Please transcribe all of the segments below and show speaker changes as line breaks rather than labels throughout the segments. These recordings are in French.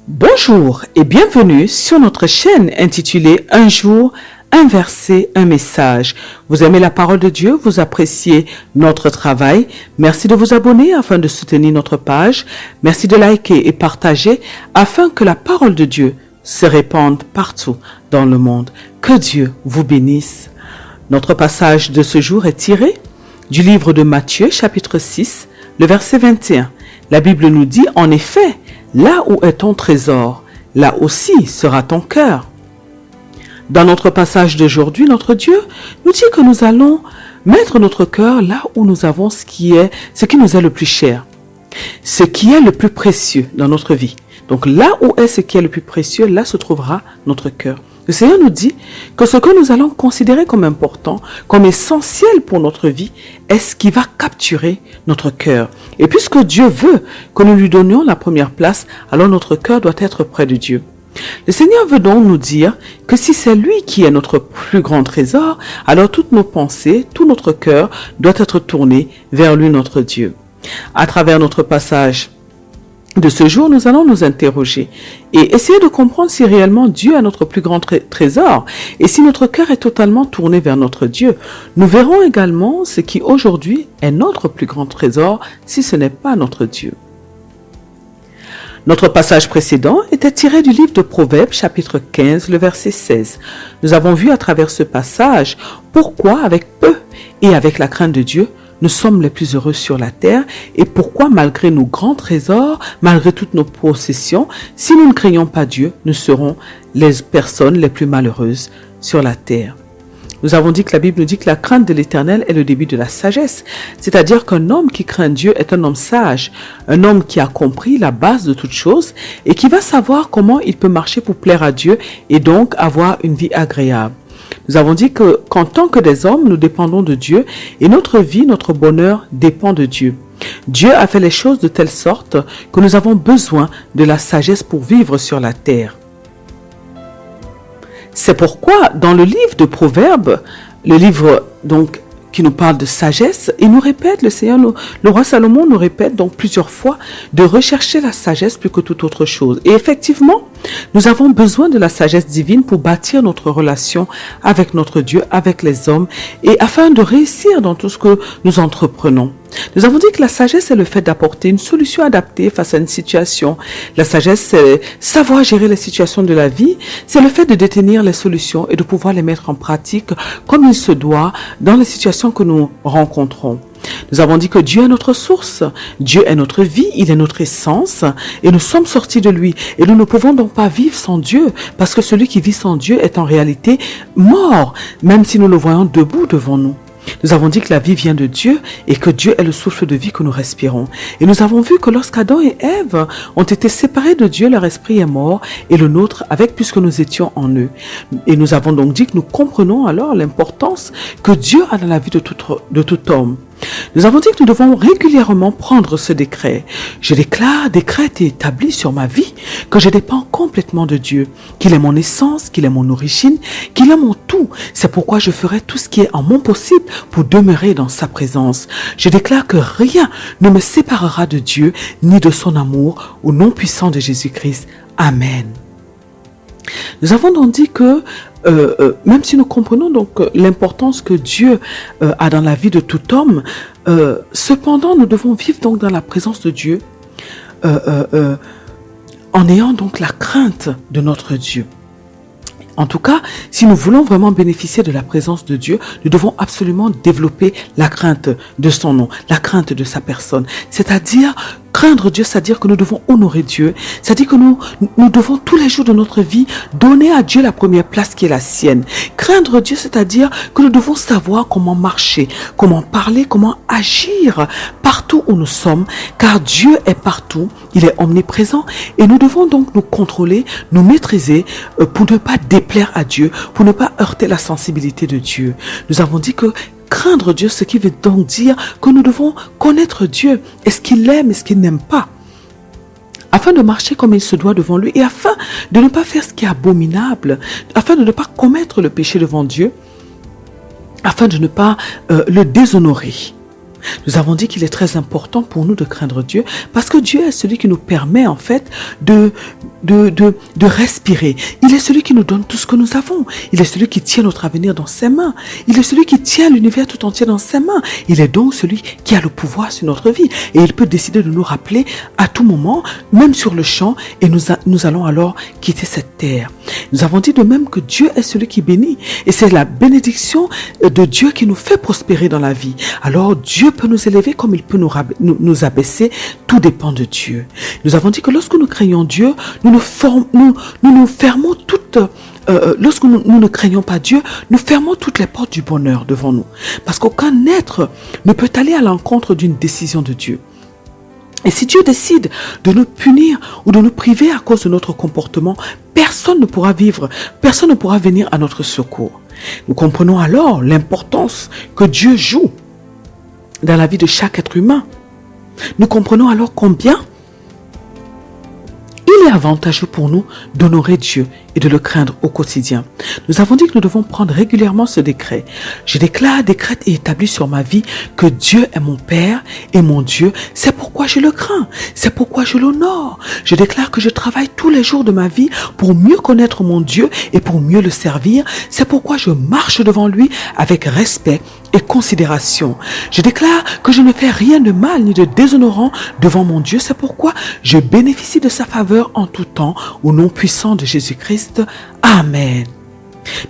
Bonjour et bienvenue sur notre chaîne intitulée Un jour, un verset, un message. Vous aimez la parole de Dieu, vous appréciez notre travail. Merci de vous abonner afin de soutenir notre page. Merci de liker et partager afin que la parole de Dieu se répande partout dans le monde. Que Dieu vous bénisse. Notre passage de ce jour est tiré du livre de Matthieu, chapitre 6, le verset 21. La Bible nous dit, en effet, là où est ton trésor, là aussi sera ton cœur. Dans notre passage d'aujourd'hui, notre Dieu nous dit que nous allons mettre notre cœur là où nous avons ce qui nous est le plus cher, ce qui est le plus précieux dans notre vie. Donc là où est ce qui est le plus précieux, là se trouvera notre cœur. Le Seigneur nous dit que ce que nous allons considérer comme important, comme essentiel pour notre vie, est ce qui va capturer notre cœur. Et puisque Dieu veut que nous lui donnions la première place, alors notre cœur doit être près de Dieu. Le Seigneur veut donc nous dire que si c'est lui qui est notre plus grand trésor, alors toutes nos pensées, tout notre cœur doit être tourné vers lui, notre Dieu. À travers notre passage de ce jour, nous allons nous interroger et essayer de comprendre si réellement Dieu est notre plus grand trésor et si notre cœur est totalement tourné vers notre Dieu. Nous verrons également ce qui aujourd'hui est notre plus grand trésor si ce n'est pas notre Dieu. Notre passage précédent était tiré du livre de Proverbes, chapitre 15, le verset 16. Nous avons vu à travers ce passage pourquoi avec peu et avec la crainte de Dieu, nous sommes les plus heureux sur la terre et pourquoi malgré nos grands trésors, malgré toutes nos possessions, si nous ne craignons pas Dieu, nous serons les personnes les plus malheureuses sur la terre. Nous avons dit que la Bible nous dit que la crainte de l'Éternel est le début de la sagesse, c'est-à-dire qu'un homme qui craint Dieu est un homme sage, un homme qui a compris la base de toutes choses et qui va savoir comment il peut marcher pour plaire à Dieu et donc avoir une vie agréable. Nous avons dit qu'en tant que des hommes, nous dépendons de Dieu et notre vie, notre bonheur dépend de Dieu. Dieu a fait les choses de telle sorte que nous avons besoin de la sagesse pour vivre sur la terre. C'est pourquoi dans le livre de Proverbes, le livre donc qui nous parle de sagesse, il nous répète, le roi Salomon nous répète donc plusieurs fois de rechercher la sagesse plus que toute autre chose. Et effectivement, nous avons besoin de la sagesse divine pour bâtir notre relation avec notre Dieu, avec les hommes, et afin de réussir dans tout ce que nous entreprenons. Nous avons dit que la sagesse est le fait d'apporter une solution adaptée face à une situation. La sagesse, c'est savoir gérer les situations de la vie. C'est le fait de détenir les solutions et de pouvoir les mettre en pratique comme il se doit dans les situations que nous rencontrons. Nous avons dit que Dieu est notre source, Dieu est notre vie, il est notre essence et nous sommes sortis de lui. Et nous ne pouvons donc pas vivre sans Dieu parce que celui qui vit sans Dieu est en réalité mort, même si nous le voyons debout devant nous. Nous avons dit que la vie vient de Dieu et que Dieu est le souffle de vie que nous respirons. Et nous avons vu que lorsqu'Adam et Ève ont été séparés de Dieu, leur esprit est mort et le nôtre avec puisque nous étions en eux. Et nous avons donc dit que nous comprenons alors l'importance que Dieu a dans la vie de tout homme. Nous avons dit que nous devons régulièrement prendre ce décret. Je déclare, décret est établi sur ma vie, que je dépends complètement de Dieu, qu'il est mon essence, qu'il est mon origine, qu'il est mon tout. C'est pourquoi je ferai tout ce qui est en mon possible pour demeurer dans sa présence. Je déclare que rien ne me séparera de Dieu, ni de son amour, au nom puissant de Jésus-Christ. Amen. Nous avons donc dit que même si nous comprenons donc l'importance que Dieu a dans la vie de tout homme, cependant nous devons vivre donc dans la présence de Dieu en ayant donc la crainte de notre Dieu. En tout cas, si nous voulons vraiment bénéficier de la présence de Dieu, nous devons absolument développer la crainte de son nom, la crainte de sa personne. C'est-à-dire, craindre Dieu, c'est-à-dire que nous devons honorer Dieu. C'est-à-dire que nous devons tous les jours de notre vie donner à Dieu la première place qui est la sienne. Craindre Dieu, c'est-à-dire que nous devons savoir comment marcher, comment parler, comment agir partout où nous sommes, car Dieu est partout, il est omniprésent et nous devons donc nous contrôler, nous maîtriser pour ne pas déplaire à Dieu, pour ne pas heurter la sensibilité de Dieu. Nous avons dit que craindre Dieu, ce qui veut donc dire que nous devons connaître Dieu. Est-ce qu'il aime, est-ce qu'il n'aime pas? Afin de marcher comme il se doit devant lui et afin de ne pas faire ce qui est abominable, afin de ne pas commettre le péché devant Dieu, afin de ne pas le déshonorer. Nous avons dit qu'il est très important pour nous de craindre Dieu parce que Dieu est celui qui nous permet en fait de de respirer. Il est celui qui nous donne tout ce que nous avons. Il est celui qui tient notre avenir dans ses mains. Il est celui qui tient l'univers tout entier dans ses mains. Il est donc celui qui a le pouvoir sur notre vie. Et il peut décider de nous rappeler à tout moment, même sur le champ, et nous allons alors quitter cette terre. Nous avons dit de même que Dieu est celui qui bénit. Et c'est la bénédiction de Dieu qui nous fait prospérer dans la vie. Alors Dieu peut nous élever comme il peut nous abaisser. Tout dépend de Dieu. Nous avons dit que lorsque nous craignons Dieu, nous nous fermons toutes, lorsque nous ne craignons pas Dieu, nous fermons toutes les portes du bonheur devant nous. Parce qu'aucun être ne peut aller à l'encontre d'une décision de Dieu. Et si Dieu décide de nous punir ou de nous priver à cause de notre comportement, personne ne pourra venir à notre secours. Nous comprenons alors l'importance que Dieu joue dans la vie de chaque être humain. Nous comprenons alors combien il est avantageux pour nous d'honorer Dieu et de le craindre au quotidien. Nous avons dit que nous devons prendre régulièrement ce décret. Je déclare, décrète et établis sur ma vie que Dieu est mon Père et mon Dieu. C'est pourquoi je le crains. C'est pourquoi je l'honore. Je déclare que je travaille tous les jours de ma vie pour mieux connaître mon Dieu et pour mieux le servir. C'est pourquoi je marche devant lui avec respect et considération. Je déclare que je ne fais rien de mal ni de déshonorant devant mon Dieu. C'est pourquoi je bénéficie de sa faveur en tout temps au nom puissant de Jésus-Christ. Amen.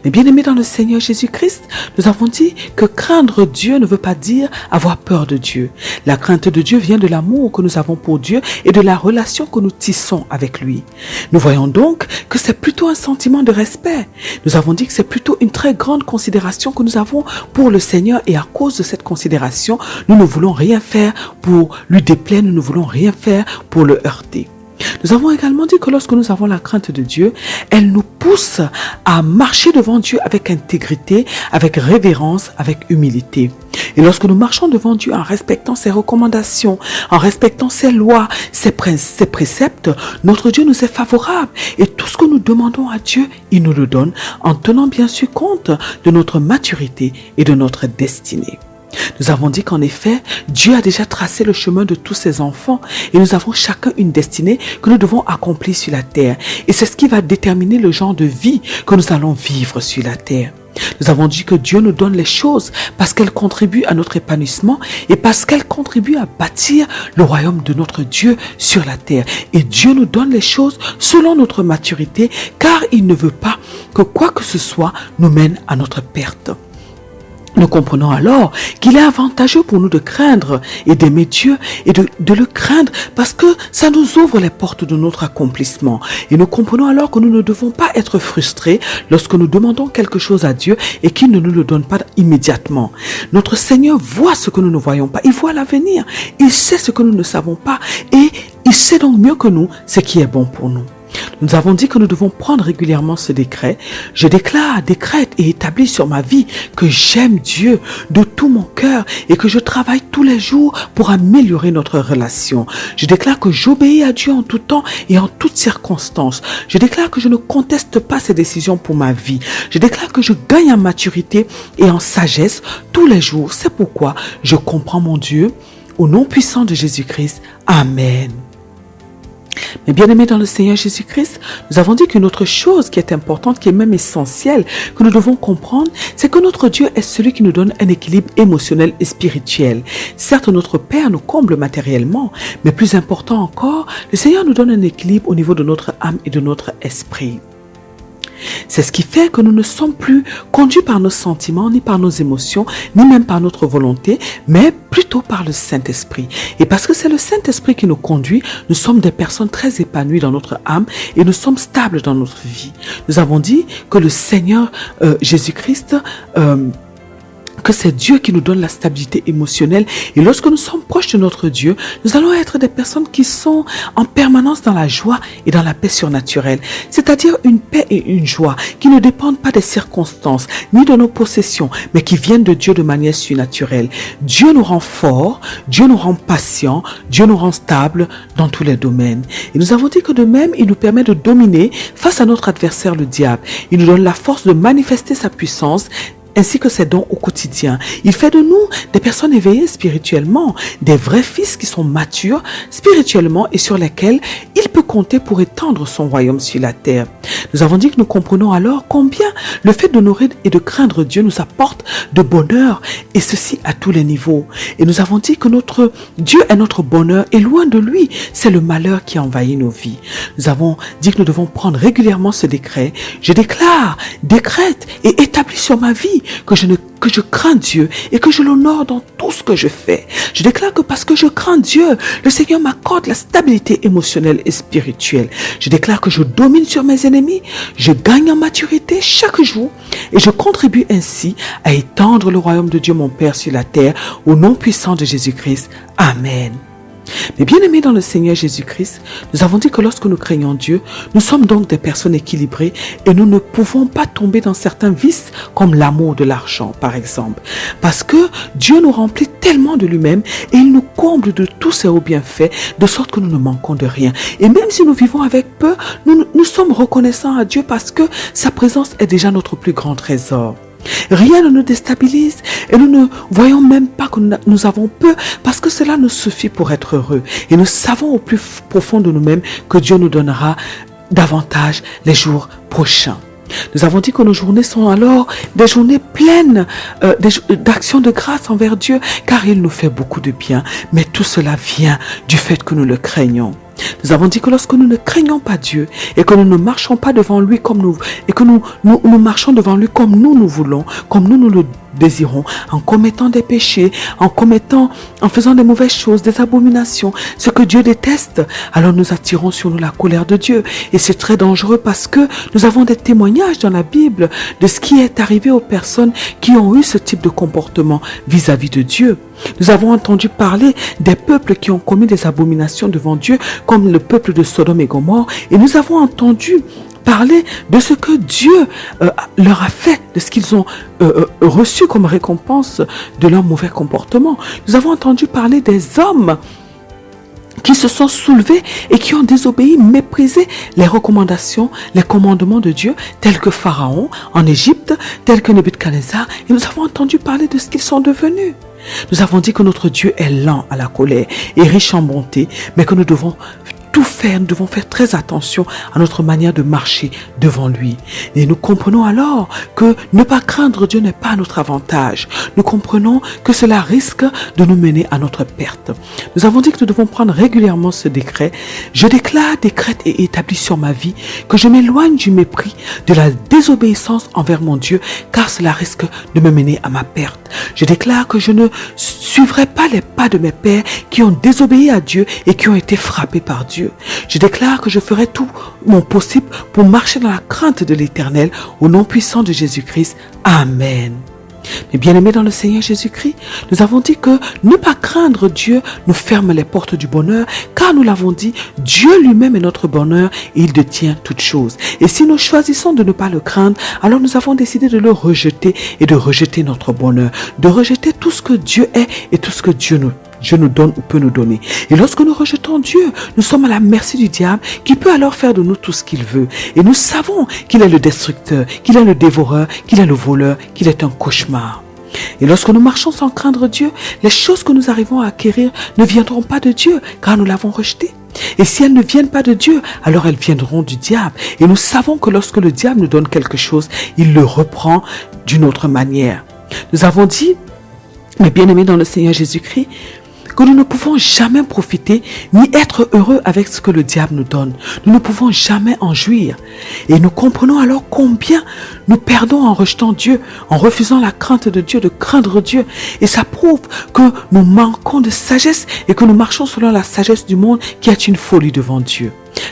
Mais bien aimés dans le Seigneur Jésus-Christ, nous avons dit que craindre Dieu ne veut pas dire avoir peur de Dieu. La crainte de Dieu vient de l'amour que nous avons pour Dieu et de la relation que nous tissons avec lui. Nous voyons donc que c'est plutôt un sentiment de respect. Nous avons dit que c'est plutôt une très grande considération que nous avons pour le Seigneur et à cause de cette considération, nous ne voulons rien faire pour lui déplaire, nous ne voulons rien faire pour le heurter. Nous avons également dit que lorsque nous avons la crainte de Dieu, elle nous pousse à marcher devant Dieu avec intégrité, avec révérence, avec humilité. Et lorsque nous marchons devant Dieu en respectant ses recommandations, en respectant ses lois, ses préceptes, notre Dieu nous est favorable. Et tout ce que nous demandons à Dieu, il nous le donne en tenant bien sûr compte de notre maturité et de notre destinée. Nous avons dit qu'en effet, Dieu a déjà tracé le chemin de tous ses enfants et nous avons chacun une destinée que nous devons accomplir sur la terre. Et c'est ce qui va déterminer le genre de vie que nous allons vivre sur la terre. Nous avons dit que Dieu nous donne les choses parce qu'elles contribuent à notre épanouissement et parce qu'elles contribuent à bâtir le royaume de notre Dieu sur la terre. Et Dieu nous donne les choses selon notre maturité car il ne veut pas que quoi que ce soit nous mène à notre perte. Nous comprenons alors qu'il est avantageux pour nous de craindre et d'aimer Dieu et de le craindre parce que ça nous ouvre les portes de notre accomplissement. Et nous comprenons alors que nous ne devons pas être frustrés lorsque nous demandons quelque chose à Dieu et qu'il ne nous le donne pas immédiatement. Notre Seigneur voit ce que nous ne voyons pas. Il voit l'avenir. Il sait ce que nous ne savons pas et il sait donc mieux que nous ce qui est bon pour nous. Nous avons dit que nous devons prendre régulièrement ce décret. Je déclare, décrète et établis sur ma vie que j'aime Dieu de tout mon cœur et que je travaille tous les jours pour améliorer notre relation. Je déclare que j'obéis à Dieu en tout temps et en toutes circonstances. Je déclare que je ne conteste pas ses décisions pour ma vie. Je déclare que je gagne en maturité et en sagesse tous les jours. C'est pourquoi je comprends mon Dieu. Au nom puissant de Jésus-Christ. Amen. Mais bien aimés dans le Seigneur Jésus-Christ, nous avons dit qu'une autre chose qui est importante, qui est même essentielle, que nous devons comprendre, c'est que notre Dieu est celui qui nous donne un équilibre émotionnel et spirituel. Certes, notre Père nous comble matériellement, mais plus important encore, le Seigneur nous donne un équilibre au niveau de notre âme et de notre esprit. C'est ce qui fait que nous ne sommes plus conduits par nos sentiments, ni par nos émotions, ni même par notre volonté, mais plutôt par le Saint-Esprit. Et parce que c'est le Saint-Esprit qui nous conduit, nous sommes des personnes très épanouies dans notre âme et nous sommes stables dans notre vie. Nous avons dit que le Seigneur Jésus-Christ... que c'est Dieu qui nous donne la stabilité émotionnelle. Et lorsque nous sommes proches de notre Dieu, nous allons être des personnes qui sont en permanence dans la joie et dans la paix surnaturelle. C'est-à-dire une paix et une joie qui ne dépendent pas des circonstances, ni de nos possessions, mais qui viennent de Dieu de manière surnaturelle. Dieu nous rend forts, Dieu nous rend patients, Dieu nous rend stables dans tous les domaines. Et nous avons dit que de même, il nous permet de dominer face à notre adversaire le diable. Il nous donne la force de manifester sa puissance ainsi que ses dons au quotidien. Il fait de nous des personnes éveillées spirituellement, des vrais fils qui sont matures spirituellement et sur lesquels il peut compter pour étendre son royaume sur la terre. Nous avons dit que nous comprenons alors combien le fait d'honorer et de craindre Dieu nous apporte de bonheur, et ceci à tous les niveaux. Et nous avons dit que notre Dieu est notre bonheur et loin de lui, c'est le malheur qui envahit nos vies. Nous avons dit que nous devons prendre régulièrement ce décret. Je déclare, décrète et établis sur ma vie que je crains Dieu et que je l'honore dans tout ce que je fais. Je déclare que parce que je crains Dieu, le Seigneur m'accorde la stabilité émotionnelle et spirituelle. Je déclare que je domine sur mes ennemis, je gagne en maturité chaque jour et je contribue ainsi à étendre le royaume de Dieu mon Père sur la terre au nom puissant de Jésus-Christ. Amen. Mais bien aimés dans le Seigneur Jésus-Christ, nous avons dit que lorsque nous craignons Dieu, nous sommes donc des personnes équilibrées et nous ne pouvons pas tomber dans certains vices comme l'amour de l'argent par exemple. Parce que Dieu nous remplit tellement de lui-même et il nous comble de tous ses hauts bienfaits de sorte que nous ne manquons de rien. Et même si nous vivons avec peu, nous sommes reconnaissants à Dieu parce que sa présence est déjà notre plus grand trésor. Rien ne nous déstabilise et nous ne voyons même pas que nous avons peu parce que cela nous suffit pour être heureux. Et nous savons au plus profond de nous-mêmes que Dieu nous donnera davantage les jours prochains. Nous avons dit que nos journées sont alors des journées pleines d'actions de grâce envers Dieu car il nous fait beaucoup de bien. Mais tout cela vient du fait que nous le craignons. Nous avons dit que lorsque nous ne craignons pas Dieu et que nous ne marchons pas devant lui comme nous et que nous marchons devant lui comme nous voulons, comme nous le désirons, en commettant des péchés, en faisant des mauvaises choses, des abominations, ce que Dieu déteste, alors nous attirons sur nous la colère de Dieu. Et c'est très dangereux parce que nous avons des témoignages dans la Bible de ce qui est arrivé aux personnes qui ont eu ce type de comportement vis-à-vis de Dieu. Nous avons entendu parler des peuples qui ont commis des abominations devant Dieu, comme le peuple de Sodome et Gomorrhe, et nous avons entendu parler de ce que Dieu leur a fait, de ce qu'ils ont reçu comme récompense de leur mauvais comportement. Nous avons entendu parler des hommes qui se sont soulevés et qui ont désobéi, méprisé les recommandations, les commandements de Dieu, tels que Pharaon en Égypte, tels que Nebuchadnezzar, et nous avons entendu parler de ce qu'ils sont devenus. Nous avons dit que notre Dieu est lent à la colère et riche en bonté, mais que nous devons tout faire, nous devons faire très attention à notre manière de marcher devant lui. Et nous comprenons alors que ne pas craindre Dieu n'est pas à notre avantage. Nous comprenons que cela risque de nous mener à notre perte. Nous avons dit que nous devons prendre régulièrement ce décret. Je déclare, décrète et établis sur ma vie que je m'éloigne du mépris, de la désobéissance envers mon Dieu, car cela risque de me mener à ma perte. Je déclare que je ne suivrai pas les pas de mes pères qui ont désobéi à Dieu et qui ont été frappés par Dieu. Je déclare que je ferai tout mon possible pour marcher dans la crainte de l'Éternel au nom puissant de Jésus-Christ. Amen. Mais bien aimés dans le Seigneur Jésus-Christ, nous avons dit que ne pas craindre Dieu nous ferme les portes du bonheur, car nous l'avons dit, Dieu lui-même est notre bonheur et il détient toutes choses. Et si nous choisissons de ne pas le craindre, alors nous avons décidé de le rejeter et de rejeter notre bonheur, de rejeter tout ce que Dieu est et tout ce que Dieu nous donne ou peut nous donner. Et lorsque nous rejetons Dieu, nous sommes à la merci du diable qui peut alors faire de nous tout ce qu'il veut. Et nous savons qu'il est le destructeur, qu'il est le dévoreur, qu'il est le voleur, qu'il est un cauchemar. Et lorsque nous marchons sans craindre Dieu, les choses que nous arrivons à acquérir ne viendront pas de Dieu, car nous l'avons rejeté. Et si elles ne viennent pas de Dieu, alors elles viendront du diable. Et nous savons que lorsque le diable nous donne quelque chose, il le reprend d'une autre manière. Nous avons dit, mes bien-aimés dans le Seigneur Jésus-Christ, que nous ne pouvons jamais profiter ni être heureux avec ce que le diable nous donne. Nous ne pouvons jamais en jouir. Et nous comprenons alors combien nous perdons en rejetant Dieu, en refusant la crainte de Dieu, de craindre Dieu. Et ça prouve que nous manquons de sagesse et que nous marchons selon la sagesse du monde qui est une folie devant Dieu.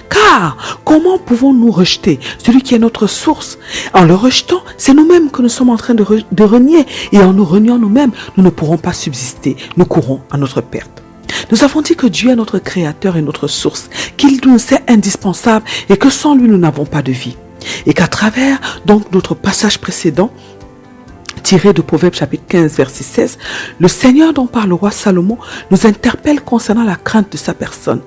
Car comment pouvons-nous rejeter celui qui est notre source? En le rejetant, c'est nous-mêmes que nous sommes en train de renier. Et en nous reniant nous-mêmes, nous ne pourrons pas subsister. Nous courons à notre perte. Nous avons dit que Dieu est notre créateur et notre source, qu'il nous est indispensable et que sans lui, nous n'avons pas de vie. Et qu'à travers donc notre passage précédent, tiré de Proverbes chapitre 15, verset 16, le Seigneur dont parle le roi Salomon nous interpelle concernant la crainte de sa personne.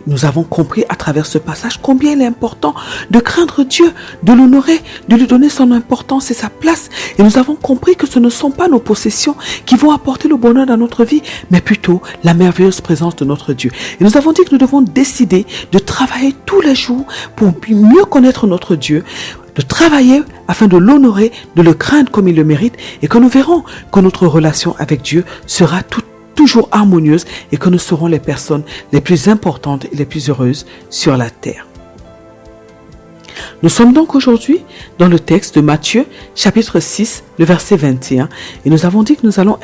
Nous avons compris à travers ce passage combien il est important de craindre Dieu, de l'honorer, de lui donner son importance et sa place. Et nous avons compris que ce ne sont pas nos possessions qui vont apporter le bonheur dans notre vie, mais plutôt la merveilleuse présence de notre Dieu. Et nous avons dit que nous devons décider de travailler tous les jours pour mieux connaître notre Dieu, de travailler afin de l'honorer, de le craindre comme il le mérite, et que nous verrons que notre relation avec Dieu sera toujours harmonieuse et que nous serons les personnes les plus importantes et les plus heureuses sur la terre. Nous sommes donc aujourd'hui dans le texte de Matthieu, chapitre 6, le verset 21, et nous avons dit que nous allons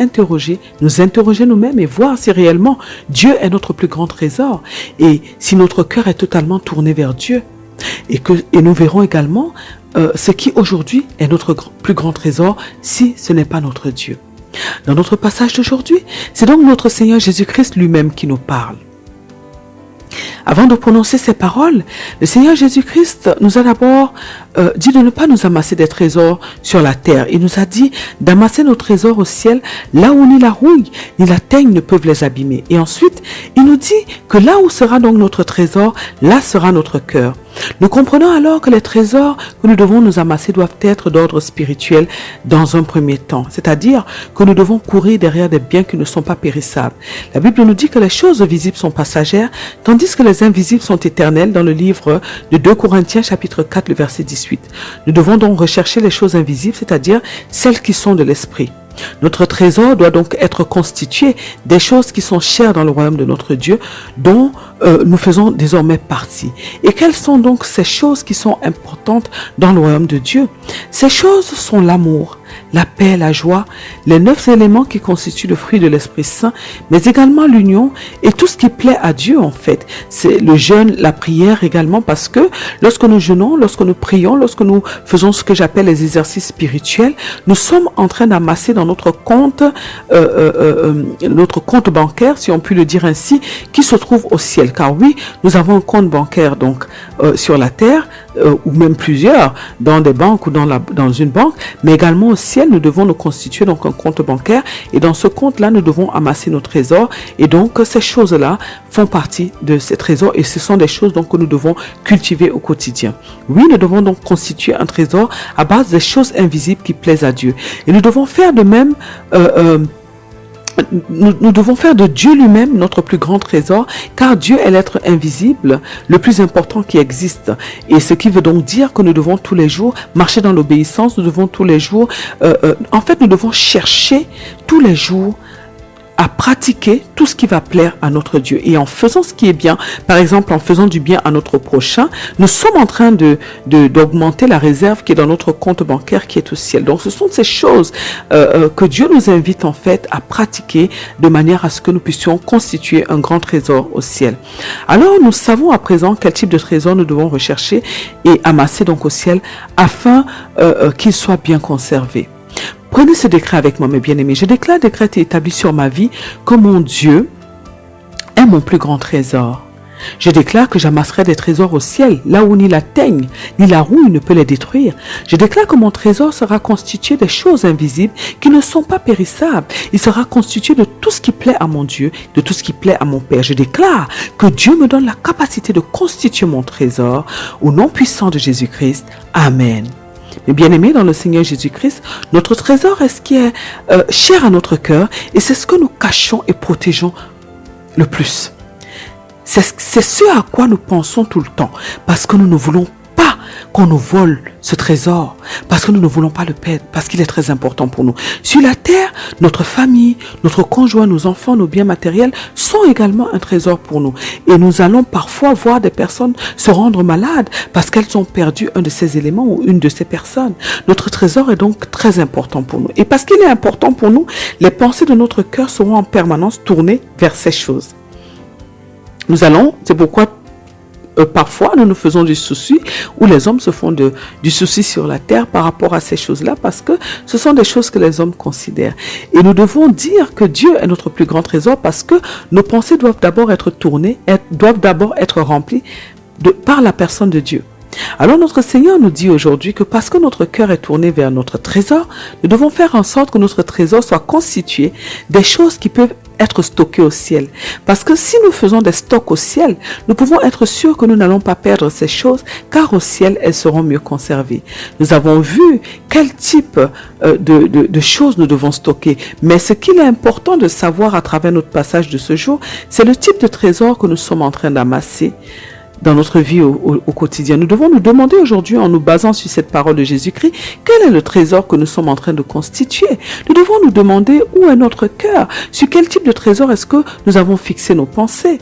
nous interroger nous-mêmes et voir si réellement Dieu est notre plus grand trésor et si notre cœur est totalement tourné vers Dieu. Et nous verrons également ce qui aujourd'hui est notre plus grand trésor si ce n'est pas notre Dieu. Dans notre passage d'aujourd'hui, c'est donc notre Seigneur Jésus-Christ lui-même qui nous parle. Avant de prononcer ces paroles, le Seigneur Jésus-Christ nous a d'abord dit de ne pas nous amasser des trésors sur la terre. Il nous a dit d'amasser nos trésors au ciel, là où ni la rouille ni la teigne ne peuvent les abîmer. Et ensuite, il nous dit que là où sera donc notre trésor, là sera notre cœur. Nous comprenons alors que les trésors que nous devons nous amasser doivent être d'ordre spirituel dans un premier temps. C'est-à-dire que nous devons courir derrière des biens qui ne sont pas périssables. La Bible nous dit que les choses visibles sont passagères, tandis que les invisibles sont éternels dans le livre de 2 Corinthiens chapitre 4, le verset 18. Nous devons donc rechercher les choses invisibles, c'est-à-dire celles qui sont de l'esprit. Notre trésor doit donc être constitué des choses qui sont chères dans le royaume de notre Dieu, dont nous faisons désormais partie. Et quelles sont donc ces choses qui sont importantes dans le royaume de Dieu? Ces choses sont l'amour, la paix, la joie, les 9 éléments qui constituent le fruit de l'Esprit Saint, mais également l'union et tout ce qui plaît à Dieu en fait. C'est le jeûne, la prière également, parce que lorsque nous jeûnons, lorsque nous prions, lorsque nous faisons ce que j'appelle les exercices spirituels, nous sommes en train d'amasser dans notre compte bancaire, si on peut le dire ainsi, qui se trouve au ciel. Car oui, nous avons un compte bancaire donc sur la terre, ou même plusieurs, dans des banques ou dans une banque, mais également au ciel, nous devons nous constituer donc un compte bancaire, et dans ce compte-là, nous devons amasser nos trésors, et donc ces choses-là font partie de ces trésors, et ce sont des choses donc que nous devons cultiver au quotidien. Oui, nous devons donc constituer un trésor à base des choses invisibles qui plaisent à Dieu, et nous devons faire de même nous devons faire de Dieu lui-même notre plus grand trésor, car Dieu est l'être invisible, le plus important qui existe. Et ce qui veut donc dire que nous devons tous les jours marcher dans l'obéissance, nous devons tous les jours, nous devons chercher tous les jours à pratiquer tout ce qui va plaire à notre Dieu. Et en faisant ce qui est bien, par exemple en faisant du bien à notre prochain, nous sommes en train d'augmenter la réserve qui est dans notre compte bancaire qui est au ciel. Donc ce sont ces choses que Dieu nous invite en fait à pratiquer de manière à ce que nous puissions constituer un grand trésor au ciel. Alors nous savons à présent quel type de trésor nous devons rechercher et amasser donc au ciel afin qu'il soit bien conservé. Prenez ce décret avec moi, mes bien-aimés. Je déclare décret établi sur ma vie que mon Dieu est mon plus grand trésor. Je déclare que j'amasserai des trésors au ciel, là où ni la teigne, ni la rouille ne peut les détruire. Je déclare que mon trésor sera constitué des choses invisibles qui ne sont pas périssables. Il sera constitué de tout ce qui plaît à mon Dieu, de tout ce qui plaît à mon Père. Je déclare que Dieu me donne la capacité de constituer mon trésor au nom puissant de Jésus-Christ. Amen. Mais bien aimés dans le Seigneur Jésus-Christ, notre trésor est ce qui est cher à notre cœur et c'est ce que nous cachons et protégeons le plus. C'est ce à quoi nous pensons tout le temps parce que nous ne voulons pas qu'on nous vole ce trésor, parce que nous ne voulons pas le perdre, parce qu'il est très important pour nous. Sur la terre, notre famille, notre conjoint, nos enfants, nos biens matériels sont également un trésor pour nous. Et nous allons parfois voir des personnes se rendre malades parce qu'elles ont perdu un de ces éléments ou une de ces personnes. Notre trésor est donc très important pour nous. Et parce qu'il est important pour nous, les pensées de notre cœur seront en permanence tournées vers ces choses. C'est pourquoi parfois nous nous faisons du souci, ou les hommes se font du souci sur la terre par rapport à ces choses-là, parce que ce sont des choses que les hommes considèrent. Et nous devons dire que Dieu est notre plus grand trésor parce que nos pensées doivent d'abord être tournées, doivent d'abord être remplies par la personne de Dieu. Alors notre Seigneur nous dit aujourd'hui que parce que notre cœur est tourné vers notre trésor, nous devons faire en sorte que notre trésor soit constitué des choses qui peuvent être stockées au ciel. Parce que si nous faisons des stocks au ciel, nous pouvons être sûrs que nous n'allons pas perdre ces choses, car au ciel, elles seront mieux conservées. Nous avons vu quel type de choses nous devons stocker. Mais ce qu'il est important de savoir à travers notre passage de ce jour, c'est le type de trésor que nous sommes en train d'amasser dans notre vie au quotidien. Nous devons nous demander aujourd'hui, en nous basant sur cette parole de Jésus-Christ, quel est le trésor que nous sommes en train de constituer. Nous devons nous demander où est notre cœur, sur quel type de trésor est-ce que nous avons fixé nos pensées.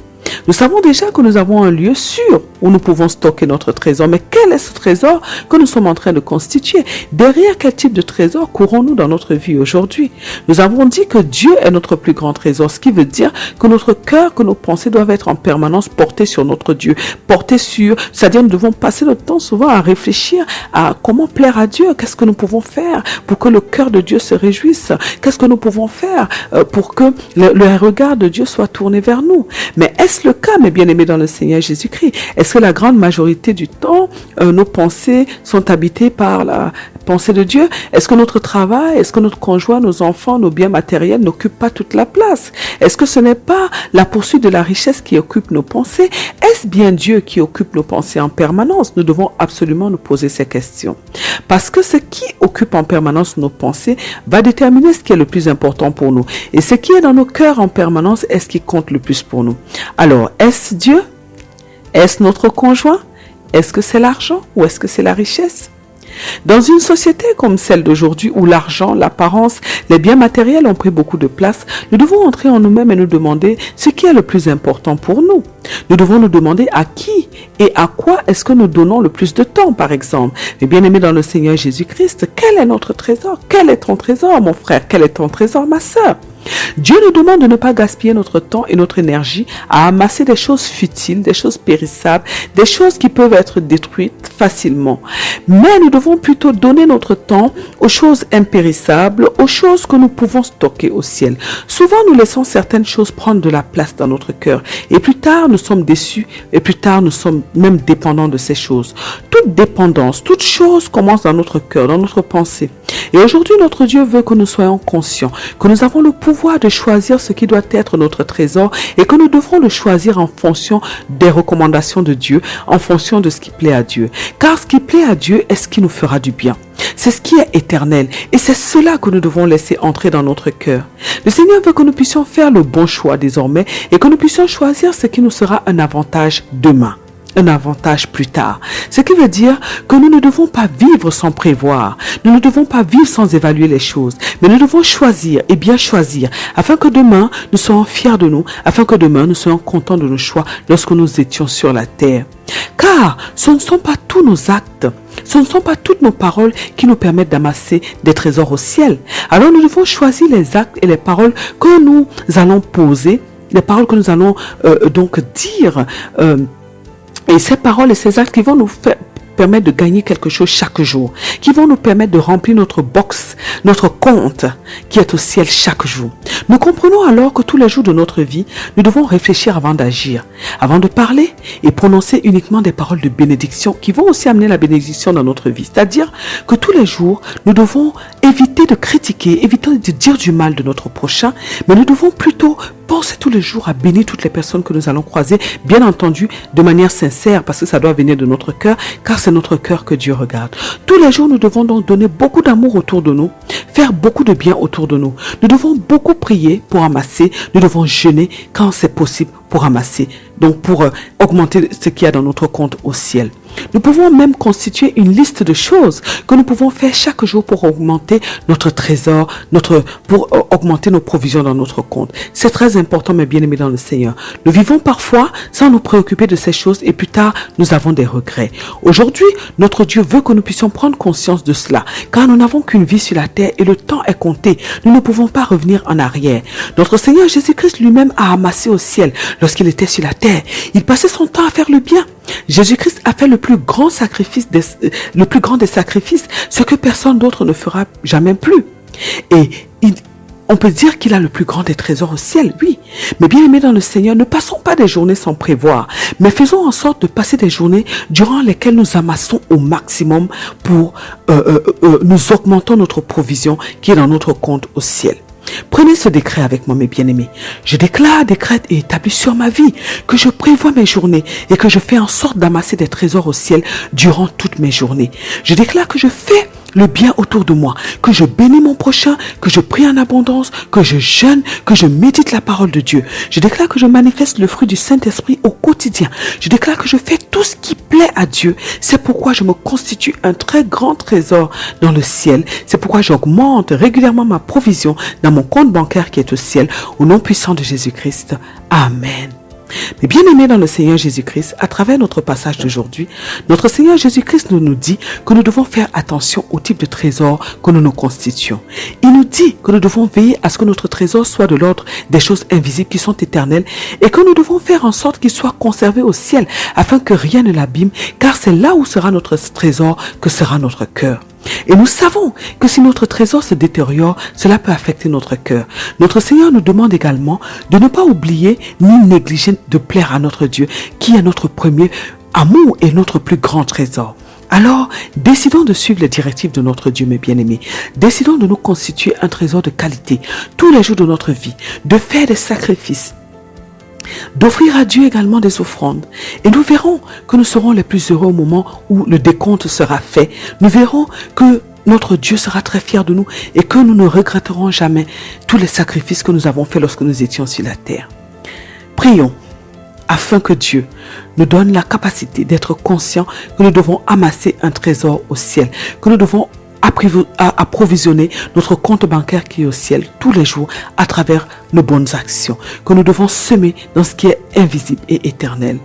Nous savons déjà que nous avons un lieu sûr où nous pouvons stocker notre trésor. Mais quel est ce trésor que nous sommes en train de constituer? Derrière quel type de trésor courons-nous dans notre vie aujourd'hui? Nous avons dit que Dieu est notre plus grand trésor, ce qui veut dire que notre cœur, que nos pensées doivent être en permanence portées sur notre Dieu, portées sur, c'est-à-dire nous devons passer notre temps souvent à réfléchir à comment plaire à Dieu, qu'est-ce que nous pouvons faire pour que le cœur de Dieu se réjouisse, qu'est-ce que nous pouvons faire pour que le regard de Dieu soit tourné vers nous. Mais est-ce le cas, mes bien-aimés dans le Seigneur Jésus-Christ? Est-ce que la grande majorité du temps, nos pensées sont habitées par la pensée de Dieu? Est-ce que notre travail, est-ce que notre conjoint, nos enfants, nos biens matériels n'occupent pas toute la place? Est-ce que ce n'est pas la poursuite de la richesse qui occupe nos pensées? Est-ce bien Dieu qui occupe nos pensées en permanence? Nous devons absolument nous poser ces questions. Parce que ce qui occupe en permanence nos pensées va déterminer ce qui est le plus important pour nous. Et ce qui est dans nos cœurs en permanence est ce qui compte le plus pour nous. Alors, est-ce Dieu? Est-ce notre conjoint? Est-ce que c'est l'argent ou est-ce que c'est la richesse? Dans une société comme celle d'aujourd'hui où l'argent, l'apparence, les biens matériels ont pris beaucoup de place, nous devons entrer en nous-mêmes et nous demander ce qui est le plus important pour nous. Nous devons nous demander à qui et à quoi est-ce que nous donnons le plus de temps, par exemple. Mais bien aimé dans le Seigneur Jésus-Christ, quel est notre trésor? Quel est ton trésor, mon frère? Quel est ton trésor, ma sœur? Dieu nous demande de ne pas gaspiller notre temps et notre énergie à amasser des choses futiles, des choses périssables, des choses qui peuvent être détruites facilement. Mais nous devons plutôt donner notre temps aux choses impérissables, aux choses que nous pouvons stocker au ciel. Souvent, nous laissons certaines choses prendre de la place dans notre cœur. Et plus tard, nous sommes déçus et plus tard, nous sommes même dépendants de ces choses. Toute dépendance, toute chose commence dans notre cœur, dans notre pensée. Et aujourd'hui, notre Dieu veut que nous soyons conscients, que nous avons le pouvoir de choisir ce qui doit être notre trésor et que nous devrons le choisir en fonction des recommandations de Dieu, en fonction de ce qui plaît à Dieu. Car ce qui plaît à Dieu est ce qui nous fera du bien. C'est ce qui est éternel et c'est cela que nous devons laisser entrer dans notre cœur. Le Seigneur veut que nous puissions faire le bon choix désormais et que nous puissions choisir ce qui nous sera un avantage demain. Un avantage plus tard. Ce qui veut dire que nous ne devons pas vivre sans prévoir. Nous ne devons pas vivre sans évaluer les choses. Mais nous devons choisir et bien choisir afin que demain nous soyons fiers de nous, afin que demain nous soyons contents de nos choix lorsque nous étions sur la terre. Car ce ne sont pas tous nos actes, ce ne sont pas toutes nos paroles qui nous permettent d'amasser des trésors au ciel. Alors nous devons choisir les actes et les paroles que nous allons poser, les paroles que nous allons donc dire. Et ces paroles et ces actes qui vont nous permettre de gagner quelque chose chaque jour, qui vont nous permettre de remplir notre box, notre compte qui est au ciel chaque jour. Nous comprenons alors que tous les jours de notre vie, nous devons réfléchir avant d'agir, avant de parler et prononcer uniquement des paroles de bénédiction qui vont aussi amener la bénédiction dans notre vie. C'est-à-dire que tous les jours, nous devons éviter de critiquer, éviter de dire du mal de notre prochain, mais nous devons plutôt penser tous les jours à bénir toutes les personnes que nous allons croiser, bien entendu de manière sincère, parce que ça doit venir de notre cœur, car c'est notre cœur que Dieu regarde. Tous les jours, nous devons donc donner beaucoup d'amour autour de nous, faire beaucoup de bien autour de nous. Nous devons beaucoup prier pour amasser, nous devons jeûner quand c'est possible pour amasser, donc pour augmenter ce qu'il y a dans notre compte au ciel. Nous pouvons même constituer une liste de choses que nous pouvons faire chaque jour pour augmenter notre trésor, pour augmenter nos provisions dans notre compte. C'est très important, mes bien-aimés dans le Seigneur. Nous vivons parfois sans nous préoccuper de ces choses et plus tard, nous avons des regrets. Aujourd'hui, notre Dieu veut que nous puissions prendre conscience de cela, car nous n'avons qu'une vie sur la terre et le temps est compté. Nous ne pouvons pas revenir en arrière. Notre Seigneur Jésus-Christ lui-même a amassé au ciel lorsqu'il était sur la terre. Il passait son temps à faire le bien. Jésus-Christ a fait le plus grand des sacrifices, ce que personne d'autre ne fera jamais plus. Et On peut dire qu'il a le plus grand des trésors au ciel, oui. Mais bien aimés dans le Seigneur, ne passons pas des journées sans prévoir, mais faisons en sorte de passer des journées durant lesquelles nous amassons au maximum pour nous augmentons notre provision qui est dans notre compte au ciel. Prenez ce décret avec moi, mes bien-aimés. Je déclare, décrète et établis sur ma vie que je prévois mes journées et que je fais en sorte d'amasser des trésors au ciel durant toutes mes journées. Je déclare que je fais le bien autour de moi, que je bénis mon prochain, que je prie en abondance, que je jeûne, que je médite la parole de Dieu. Je déclare que je manifeste le fruit du Saint-Esprit au quotidien. Je déclare que je fais tout ce qui plaît à Dieu. C'est pourquoi je me constitue un très grand trésor dans le ciel. C'est pourquoi j'augmente régulièrement ma provision dans mon compte bancaire qui est au ciel, au nom puissant de Jésus-Christ. Amen. Mais bien aimés dans le Seigneur Jésus-Christ, à travers notre passage d'aujourd'hui, notre Seigneur Jésus-Christ nous dit que nous devons faire attention au type de trésor que nous nous constituons. Il nous dit que nous devons veiller à ce que notre trésor soit de l'ordre des choses invisibles qui sont éternelles et que nous devons faire en sorte qu'il soit conservé au ciel afin que rien ne l'abîme, car c'est là où sera notre trésor que sera notre cœur. Et nous savons que si notre trésor se détériore, cela peut affecter notre cœur. Notre Seigneur nous demande également de ne pas oublier ni négliger de plaire à notre Dieu, qui est notre premier amour et notre plus grand trésor. Alors, décidons de suivre les directives de notre Dieu, mes bien-aimés. Décidons de nous constituer un trésor de qualité tous les jours de notre vie, de faire des sacrifices, d'offrir à Dieu également des offrandes. Et nous verrons que nous serons les plus heureux au moment où le décompte sera fait. Nous verrons que notre Dieu sera très fier de nous et que nous ne regretterons jamais tous les sacrifices que nous avons faits lorsque nous étions sur la terre. Prions afin que Dieu nous donne la capacité d'être conscients que nous devons amasser un trésor au ciel, que nous devons approvisionner notre compte bancaire qui est au ciel tous les jours à travers nos bonnes actions, que nous devons semer dans ce qui est invisible et éternel.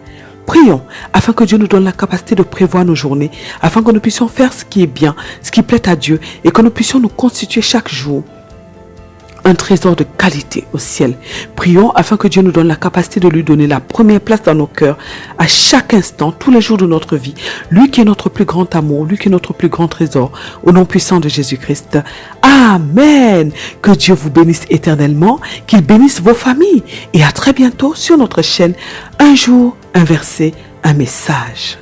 Prions afin que Dieu nous donne la capacité de prévoir nos journées, afin que nous puissions faire ce qui est bien, ce qui plaît à Dieu et que nous puissions nous constituer chaque jour un trésor de qualité au ciel. Prions afin que Dieu nous donne la capacité de lui donner la première place dans nos cœurs à chaque instant, tous les jours de notre vie. Lui qui est notre plus grand amour, lui qui est notre plus grand trésor, au nom puissant de Jésus-Christ. Amen. Que Dieu vous bénisse éternellement, qu'il bénisse vos familles et à très bientôt sur notre chaîne. Un jour, un verset, un message.